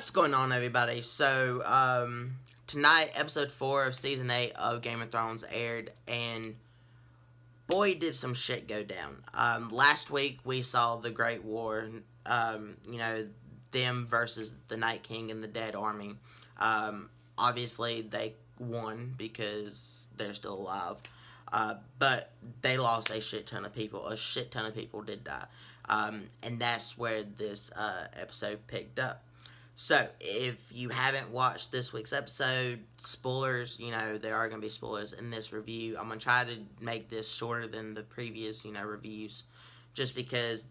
What's going on, everybody? So, tonight, episode 4 of season 8 of Game of Thrones aired, and boy, did some shit go down. Last week, we saw the Great War, them versus the Night King and the Dead Army. Obviously, they won because they're still alive. But they lost a shit ton of people. A shit ton of people did die. And that's where this episode picked up. So, if you haven't watched this week's episode, spoilers, there are going to be spoilers in this review. I'm going to try to make this shorter than the previous, reviews, just because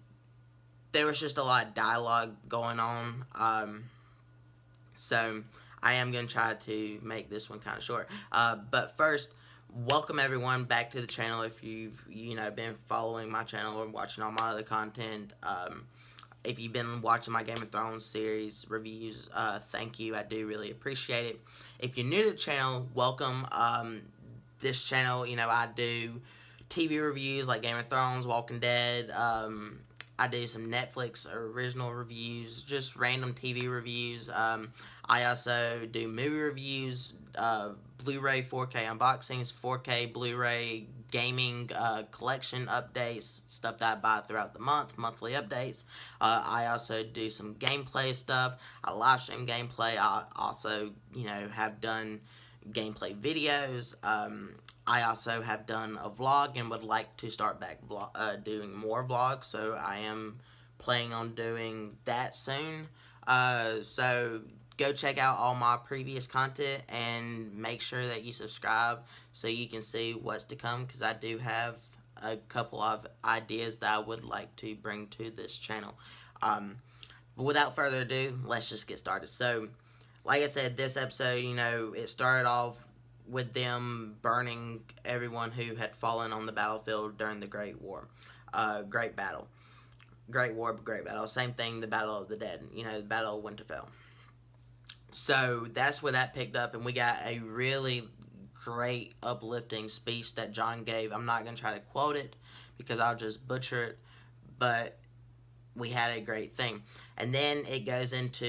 there was just a lot of dialogue going on. So, I am going to try to make this one kind of short. But first, welcome everyone back to the channel. If you've, been following my channel or watching all my other content, if you've been watching my Game of Thrones series reviews, thank you. I do really appreciate it. If you're new to the channel, welcome. This channel, I do TV reviews like Game of Thrones, Walking Dead. I do some Netflix original reviews, just random TV reviews. I also do movie reviews, Blu-ray 4K unboxings, 4K Blu-ray gaming collection updates, stuff that I buy throughout the month, monthly updates. I also do some gameplay stuff. I live stream gameplay. I also, have done gameplay videos. I also have done a vlog and would like to start back doing more vlogs, so I am planning on doing that soon. So go check out all my previous content and make sure that you subscribe so you can see what's to come, because I do have a couple of ideas that I would like to bring to this channel. But without further ado, let's just get started. So, like I said, this episode, it started off with them burning everyone who had fallen on the battlefield during the Great War. Great Battle. Great War, Great Battle. Same thing, the Battle of the Dead. The Battle of Winterfell. So that's where that picked up, and we got a really great uplifting speech that Jon gave. I'm not going to try to quote it because I'll just butcher it, but we had a great thing. And then it goes into,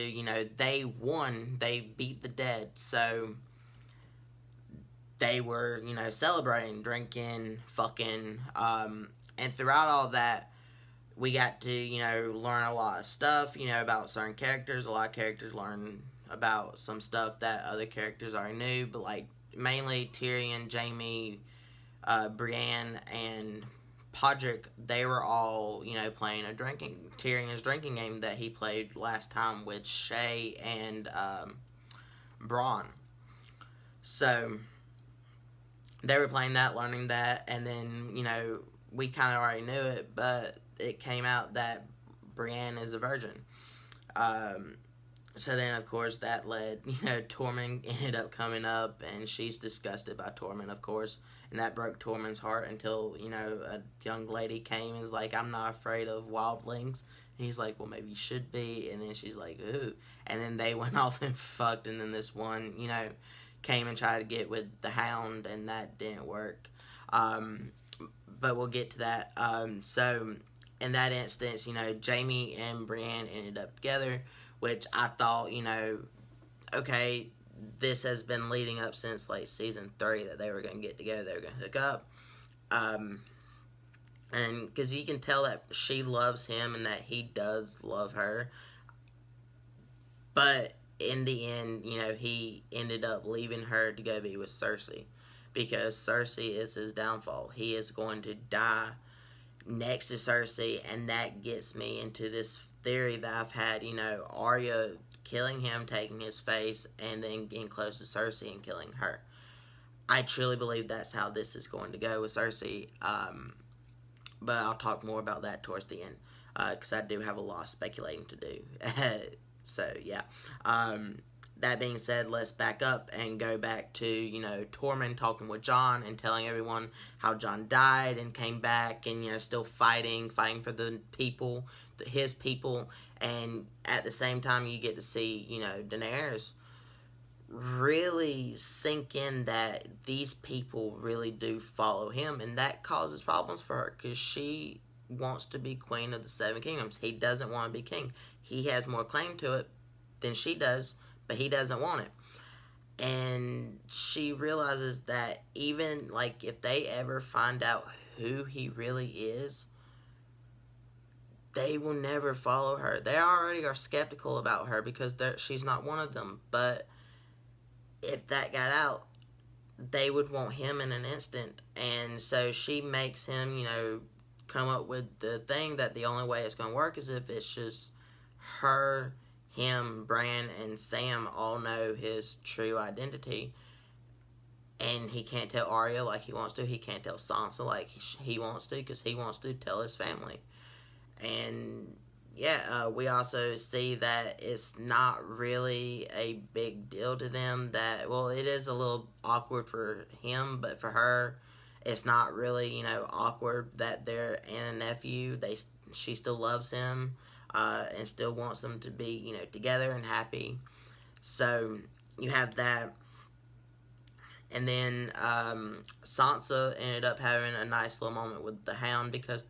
they won, they beat the dead, so they were, celebrating, drinking, fucking, and throughout all that, we got to, learn a lot of stuff, about certain characters. A lot of characters learn about some stuff that other characters already knew, but like mainly Tyrion, Jaime, Brienne, and Podrick, they were all, playing Tyrion's drinking game that he played last time with Shae and Bronn. So they were playing that, learning that, and then, we kind of already knew it, but it came out that Brienne is a virgin. So then, of course, that led, Tormund ended up coming up, and she's disgusted by Tormund, of course, and that broke Tormund's heart until, a young lady came and was like, I'm not afraid of wildlings. And he's like, well, maybe you should be, and then she's like, ooh, and then they went off and fucked, and then this one, came and tried to get with the Hound, and that didn't work. But we'll get to that. So, in that instance, Jaime and Brienne ended up together, which I thought, okay, this has been leading up since, like, season 3 that they were going to get together, they were going to hook up. And because you can tell that she loves him and that he does love her. But in the end, he ended up leaving her to go be with Cersei, because Cersei is his downfall. He is going to die next to Cersei, and that gets me into this theory that I've had, Arya killing him, taking his face, and then getting close to Cersei and killing her. I truly believe that's how this is going to go with Cersei, but I'll talk more about that towards the end, because I do have a lot of speculating to do. So, yeah. That being said, let's back up and go back to, Tormund talking with Jon and telling everyone how Jon died and came back and, still fighting for the people, his people. And at the same time, you get to see, Daenerys really sink in that these people really do follow him. And that causes problems for her, because she wants to be queen of the Seven Kingdoms. He doesn't want to be king. He has more claim to it than she does, but he doesn't want it. And she realizes that even, like, if they ever find out who he really is, they will never follow her. They already are skeptical about her because she's not one of them. But if that got out, they would want him in an instant. And so she makes him, come up with the thing that the only way it's going to work is if it's just her, him, Bran, and Sam all know his true identity. And he can't tell Arya like he wants to. He can't tell Sansa like he wants to, because he wants to tell his family. And yeah, we also see that it's not really a big deal to them that, well, it is a little awkward for him, but for her, it's not really, awkward that they're aunt and nephew. She still loves him, and still wants them to be, together and happy. So you have that. And then Sansa ended up having a nice little moment with the Hound because,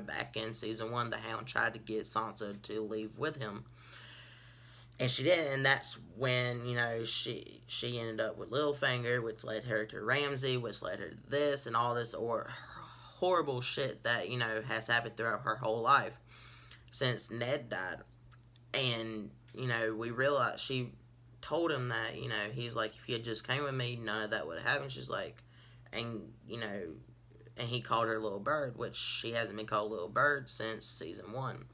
back in season 1, the Hound tried to get Sansa to leave with him. And she didn't, and that's when, she ended up with Littlefinger, which led her to Ramsay, which led her to this, and all this horrible shit that, has happened throughout her whole life since Ned died. And, we realized she told him that, he's like, if you had just came with me, none of that would have happened. She's like, and he called her Little Bird, which she hasn't been called Little Bird since season 1.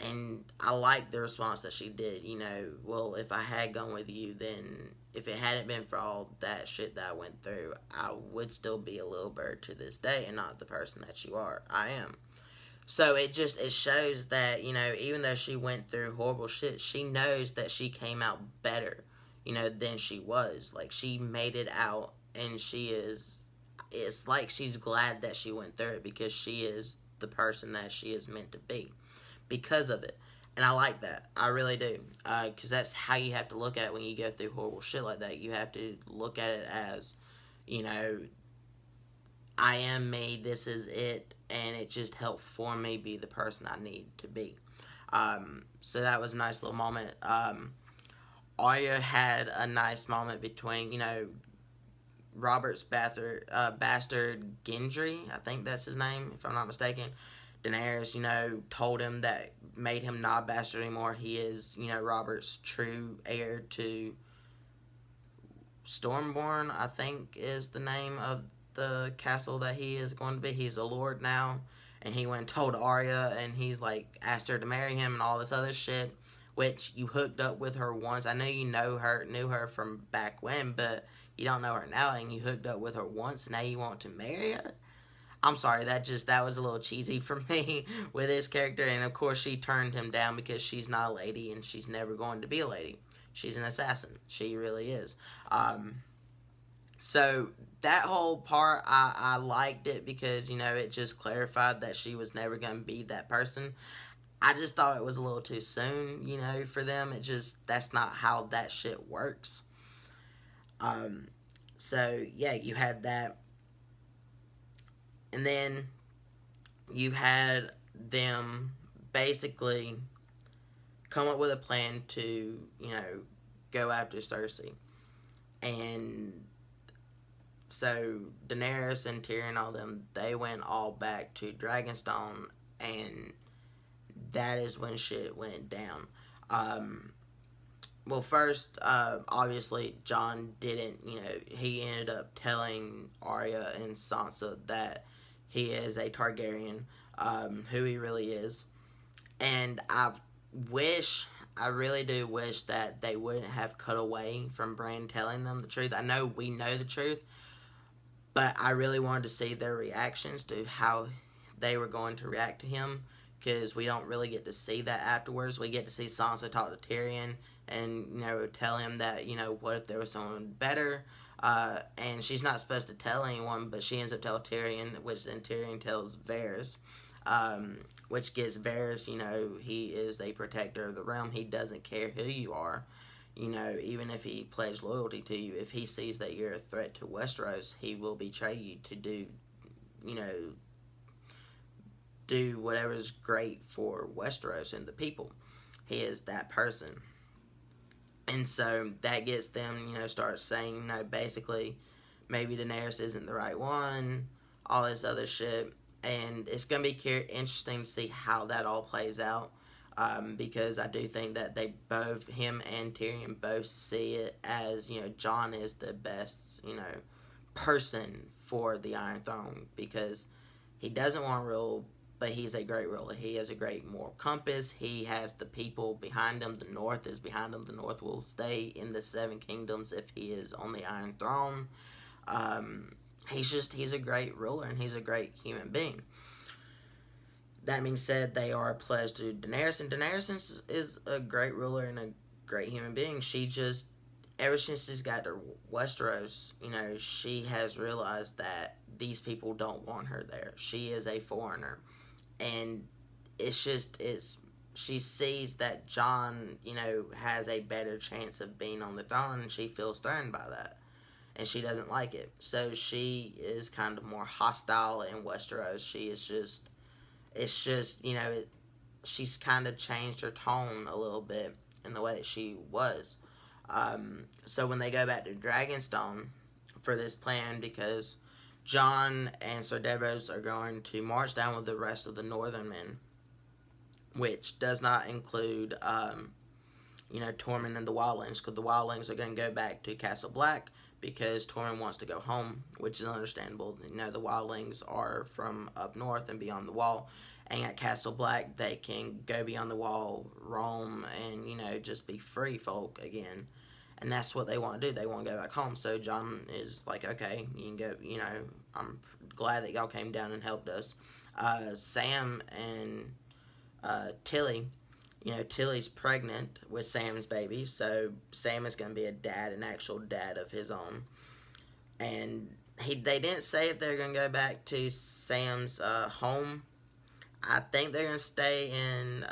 And I like the response that she did, well, if I had gone with you, then if it hadn't been for all that shit that I went through, I would still be a little bird to this day and not the person that you are. I am. So it shows that, even though she went through horrible shit, she knows that she came out better, than she was. Like, she made it out, and it's like she's glad that she went through it because she is the person that she is meant to be because of it. And I like that. I really do. Because that's how you have to look at it when you go through horrible shit like that. You have to look at it as, I am me, this is it, and it just helped form me be the person I need to be. So that was a nice little moment. Arya had a nice moment between, Robert's bastard Gendry, I think that's his name, if I'm not mistaken. Daenerys, told him that, made him not bastard anymore. He is, Robert's true heir to Stormborn, I think is the name of the castle that he is going to be. He's a lord now, and he went and told Arya, and he's like asked her to marry him and all this other shit, which you hooked up with her once. I know you knew her from back when, but you don't know her now, and you hooked up with her once, and now you want to marry her? I'm sorry, that was a little cheesy for me with this character, and of course she turned him down because she's not a lady, and she's never going to be a lady. She's an assassin. She really is. So that whole part, I liked it because, it just clarified that she was never going to be that person. I just thought it was a little too soon, for them. That's not how that shit works. So, yeah, you had that. And then you had them basically come up with a plan to, go after Cersei. And so Daenerys and Tyrion, all them, they went all back to Dragonstone, and that is when shit went down. Well, first, obviously, Jon didn't, he ended up telling Arya and Sansa that he is a Targaryen, who he really is. And I really do wish that they wouldn't have cut away from Bran telling them the truth. I know we know the truth, but I really wanted to see their reactions to how they were going to react to him, because we don't really get to see that afterwards. We get to see Sansa talk to Tyrion and, tell him that, what if there was someone better? And she's not supposed to tell anyone, but she ends up telling Tyrion, which then Tyrion tells Varys, which gives Varys, he is a protector of the realm. He doesn't care who you are, even if he pledged loyalty to you. If he sees that you're a threat to Westeros, he will betray you to do whatever's great for Westeros and the people. He is that person. And so that gets them, start saying, basically, maybe Daenerys isn't the right one, all this other shit. And it's going to be interesting to see how that all plays out. Because I do think that they both, him and Tyrion, both see it as, Jon is the best, person for the Iron Throne. Because he doesn't want to rule, but he's a great ruler. He has a great moral compass. He has the people behind him. The North is behind him. The North will stay in the Seven Kingdoms if he is on the Iron Throne. He's a great ruler, and he's a great human being. That being said, they are pledged to Daenerys, and Daenerys is a great ruler and a great human being. She just, ever since she's got to Westeros, she has realized that these people don't want her there. She is a foreigner. And she sees that Jon, has a better chance of being on the throne, and she feels threatened by that. And she doesn't like it. So she is kind of more hostile in Westeros. She's kind of changed her tone a little bit in the way that she was. So when they go back to Dragonstone for this plan, because Jon and Ser Davos are going to march down with the rest of the Northern men, which does not include, Tormund and the Wildlings, because the Wildlings are going to go back to Castle Black because Tormund wants to go home, which is understandable. The Wildlings are from up north and beyond the Wall, and at Castle Black they can go beyond the Wall, roam, and just be free folk again. And that's what they want to do. They want to go back home. So Jon is like, okay, you can go, I'm glad that y'all came down and helped us. Sam and Tilly, Tilly's pregnant with Sam's baby. So Sam is going to be an actual dad of his own. And they didn't say if they're going to go back to Sam's home. I think they're going to stay in,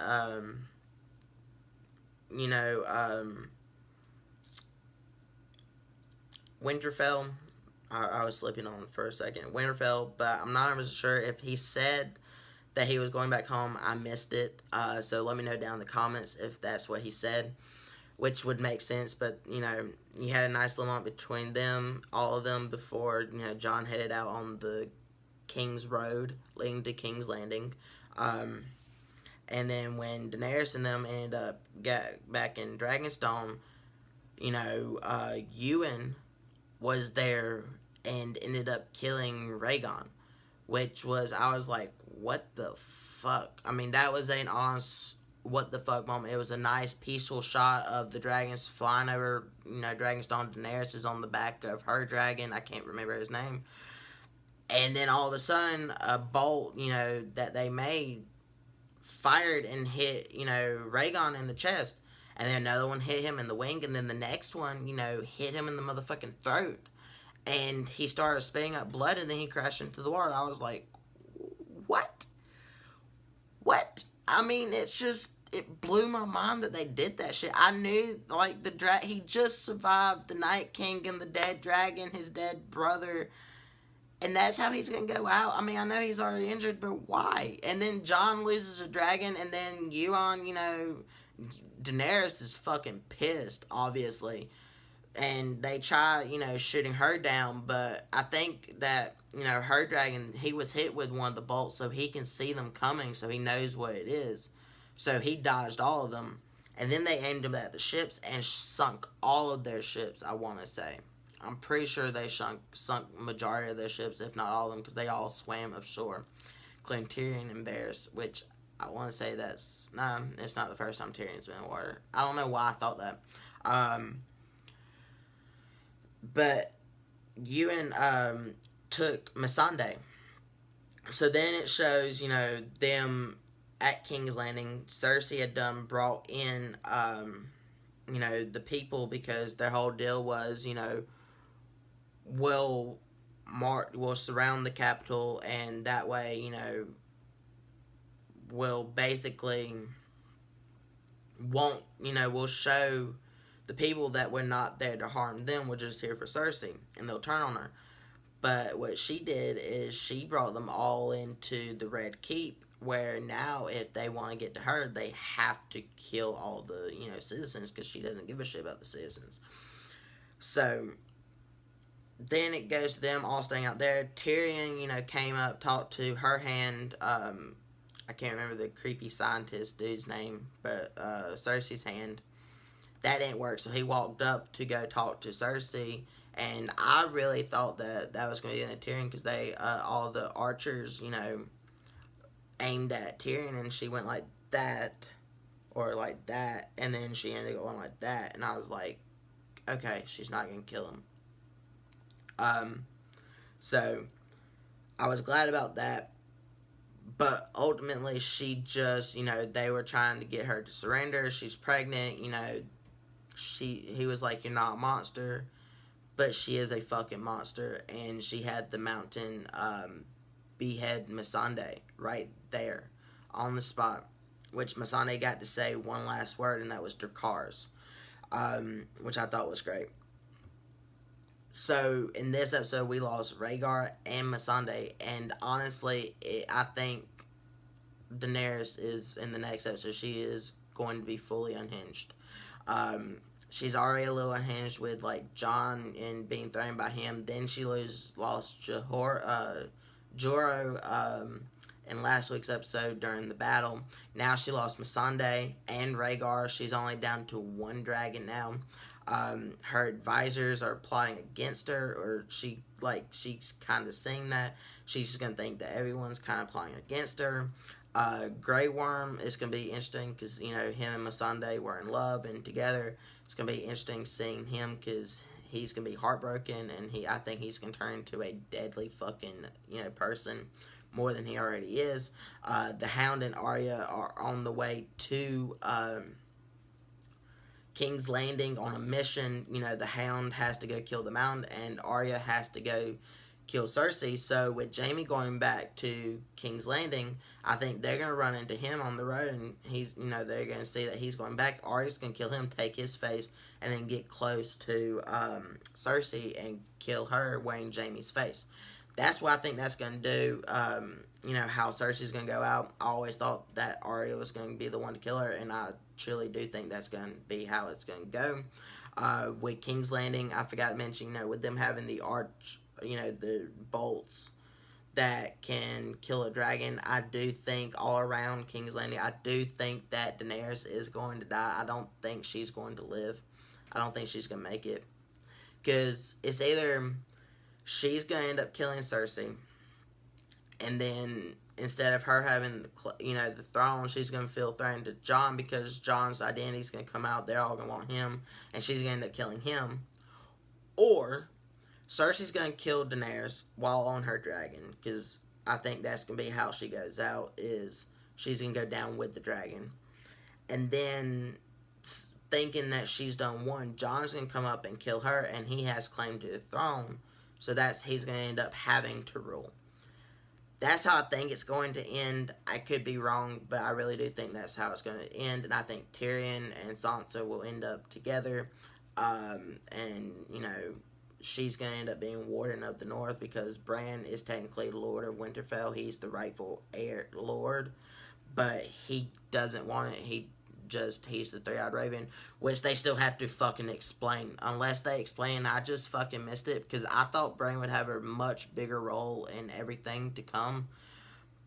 Winterfell. I was slipping on for a second. Winterfell, but I'm not even sure if he said that he was going back home. I missed it. So let me know down in the comments if that's what he said, which would make sense. But, you had a nice little moment between them, all of them, before, Jon headed out on the King's Road leading to King's Landing. And then when Daenerys and them ended up back in Dragonstone, Ewan was there and ended up killing Rhaegon, I was like, what the fuck? I mean, that was an honest what the fuck moment. It was a nice peaceful shot of the dragons flying over, Dragonstone. Daenerys is on the back of her dragon. I can't remember his name. And then all of a sudden, a bolt, that they made fired and hit, Rhaegon in the chest. And then another one hit him in the wing, and then the next one, hit him in the motherfucking throat. And he started spitting up blood, and then he crashed into the water. I was like, what? What? I mean, it blew my mind that they did that shit. I knew, like, he just survived the Night King and the dead dragon, his dead brother, and that's how he's gonna go out. I mean, I know he's already injured, but why? And then Jon loses a dragon, and then Euron, Daenerys is fucking pissed, obviously. And they try, shooting her down, but I think that, her dragon, he was hit with one of the bolts, so he can see them coming, so he knows what it is. So he dodged all of them. And then they aimed them at the ships and sunk all of their ships, I want to say. I'm pretty sure they sunk majority of their ships, if not all of them, because they all swam ashore, including Tyrion and Varys, which I want to say it's not the first time Tyrion's been in water. I don't know why I thought that. But Ewan took Missandei. So then it shows, them at King's Landing. Cersei had brought in, the people, because their whole deal was, we'll surround the capital, and that way, we'll basically we'll show the people that we're not there to harm them. We're just here for Cersei, and they'll turn on her. But what she did is she brought them all into the Red Keep, where now if they want to get to her, they have to kill all the, citizens, because she doesn't give a shit about the citizens. So then it goes to them all staying out there. Tyrion, came up, talked to her hand. I can't remember the creepy scientist dude's name, but Cersei's hand. That didn't work, so he walked up to go talk to Cersei. And I really thought that was going to be in Tyrion, because they, all the archers, aimed at Tyrion, and she went like that, or like that, and then she ended up going like that, and I was like, okay, she's not going to kill him. So I was glad about that, but ultimately she just, they were trying to get her to surrender. She's pregnant, he was like, you're not a monster, but she is a fucking monster, and she had the mountain, behead Missandei right there on the spot, which Missandei got to say one last word, and that was Dracarys, which I thought was great. So in this episode, we lost Rhaegar and Missandei, and honestly, I think Daenerys is, in the next episode, she is going to be fully unhinged. She's already a little unhinged with, like, Jon and being threatened by him. Then she lost Jorah in last week's episode during the battle. Now she lost Missandei and Rhaegar. She's only down to one dragon now. Her advisors are plotting against her, or she's kind of saying that. She's just going to think that everyone's kind of plotting against her. Grey Worm is going to be interesting, because, him and Missandei were in love and together. It's going to be interesting seeing him, because he's going to be heartbroken, and I think he's going to turn into a deadly fucking, person, more than he already is. The Hound and Arya are on the way to King's Landing on a mission. The Hound has to go kill the Mound, and Arya has to go kill Cersei. So with Jaime going back to King's Landing, I think they're going to run into him on the road, and he's, they're going to see that he's going back. Arya's going to kill him, take his face, and then get close to Cersei and kill her wearing Jaime's face. That's what I think that's going to do. How Cersei's going to go out. I always thought that Arya was going to be the one to kill her, and I truly do think that's going to be how it's going to go. With King's Landing, I forgot to mention, with them having the the bolts that can kill a dragon, I do think all around King's Landing, I do think that Daenerys is going to die. I don't think she's going to live. I don't think she's going to make it. Because it's either she's going to end up killing Cersei, and then instead of her having the throne, she's going to feel threatened to Jon, because Jon's identity is going to come out. They're all going to want him, and she's going to end up killing him. Or Cersei's going to kill Daenerys while on her dragon, because I think that's going to be how she goes out, is she's going to go down with the dragon. And then, thinking that she's done one, Jon's going to come up and kill her, and he has claim to the throne, so he's going to end up having to rule. That's how I think it's going to end. I could be wrong, but I really do think that's how it's going to end, and I think Tyrion and Sansa will end up together, and, she's going to end up being Warden of the North, because Bran is technically Lord of Winterfell. He's the rightful heir lord, but he doesn't want it. He's the Three-Eyed Raven, which they still have to fucking explain. Unless they explain, I just fucking missed it, because I thought Bran would have a much bigger role in everything to come,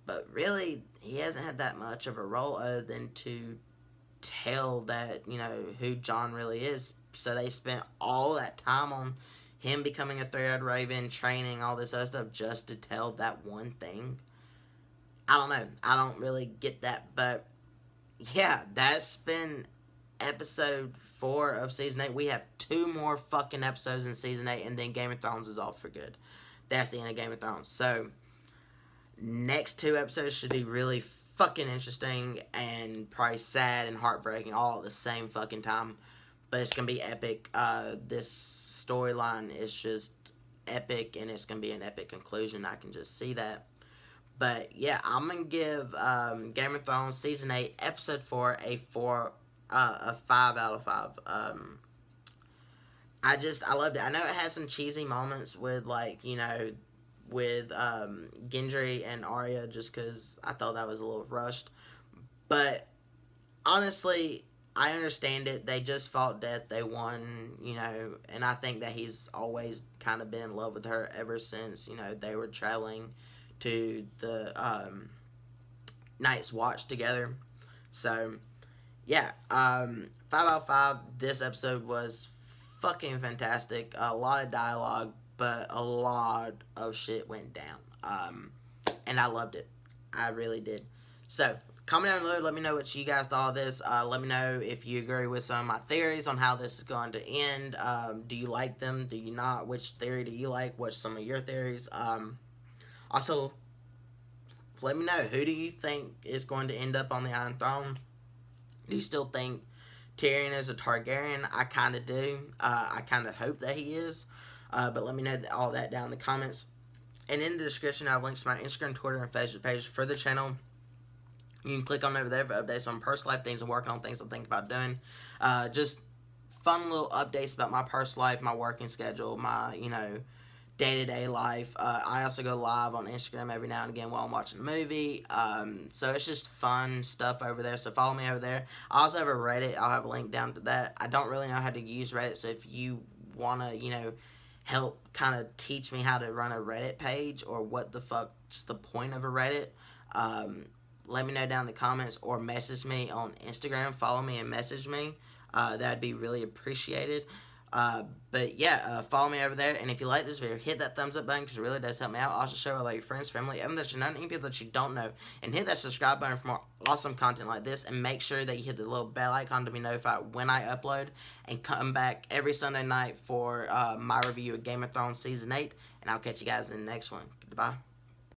but really, he hasn't had that much of a role other than to tell that, who Jon really is. So they spent all that time on him becoming a Three-Eyed Raven, training, all this other stuff, just to tell that one thing. I don't know. I don't really get that, but yeah, that's been episode 4 of season 8. We have 2 more fucking episodes in season 8, and then Game of Thrones is off for good. That's the end of Game of Thrones. So, next 2 episodes should be really fucking interesting, and probably sad and heartbreaking all at the same fucking time. But it's going to be epic. This storyline is just epic, and it's going to be an epic conclusion. I can just see that. But yeah, I'm going to give Game of Thrones Season 8, Episode 4 a 5 out of 5. I loved it. I know it had some cheesy moments with, with Gendry and Arya just because I thought that was a little rushed. But honestly, I understand it. They just fought death. They won, and I think that he's always kind of been in love with her ever since, they were traveling to the Night's Watch together. So, yeah, 5 out of 5. This episode was fucking fantastic. A lot of dialogue, but a lot of shit went down. And I loved it. I really did. So, comment down below. Let me know what you guys thought of this. Let me know if you agree with some of my theories on how this is going to end. Do you like them? Do you not? Which theory do you like? What's some of your theories? Also, let me know, who do you think is going to end up on the Iron Throne? Do you still think Tyrion is a Targaryen? I kind of do. I kind of hope that he is. But let me know all that down in the comments. And in the description, I have links to my Instagram, Twitter, and Facebook page for the channel. You can click on over there for updates on personal life things and working on things I'm thinking about doing. Just fun little updates about my personal life, my working schedule, my, day-to-day life. I also go live on Instagram every now and again while I'm watching a movie. So it's just fun stuff over there. So follow me over there. I also have a Reddit. I'll have a link down to that. I don't really know how to use Reddit, so if you want to, help kind of teach me how to run a Reddit page or what the fuck's the point of a Reddit, let me know down in the comments or message me on Instagram. Follow me and message me. That'd be really appreciated. But yeah, follow me over there. And if you like this video, hit that thumbs up button because it really does help me out. Also, share with all your friends, family, everyone that you know, and even people that you don't know. And hit that subscribe button for more awesome content like this. And make sure that you hit the little bell icon to be notified when I upload. And come back every Sunday night for my review of Game of Thrones Season 8. And I'll catch you guys in the next one. Goodbye.